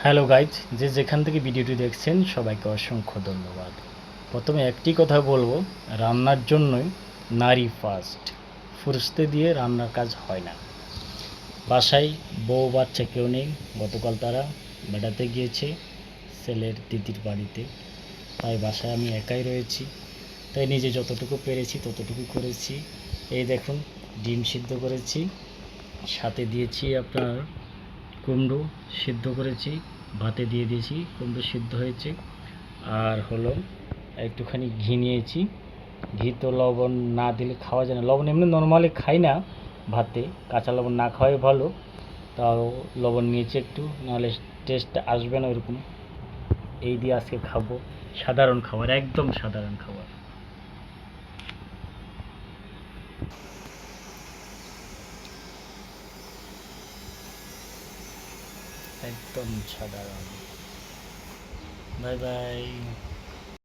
Hello guys, যে যেখান থেকে ভিডিওটি দেখছেন সবাইকে অসংখ্য ধন্যবাদ। প্রথমে একটি কথা বলবো, রান্নার জন্যই নারী ফার্স্ট। পুরুষদের দিয়ে রান্নার কাজ হয় না। বাসায় বউ বাচ্চা কেউ নেই। গতকাল তারা বেড়াতে গিয়েছে ছেলের দিদির বাড়িতে, তাই বাসায় আমি একাই রয়েছি। তাই নিজে যতটুকু পেরেছি ততটুকু করেছি। এই দেখুন, ডিম সিদ্ধ করেছি, সাথে দিয়েছি আপনার কুমড়ো সিদ্ধ করেছি, ভাতে দিয়ে দিয়েছি, কুমড়ো সিদ্ধ হয়েছে। আর হলো একটুখানি ঘি নিয়েছি। ঘি তো লবণ না দিলে খাওয়া যায় না। লবণ এমনি নর্মালি খাই না ভাতে, কাঁচা লবণ না খাওয়াই ভালো। তাও লবণ নিয়েছি একটু, নাহলে টেস্ট আসবে না ওরকম। এই দিয়ে আজকে খাবো। সাধারণ খাবার, একদম সাধারণ খাবার, একদম সাধারণ। Bye bye.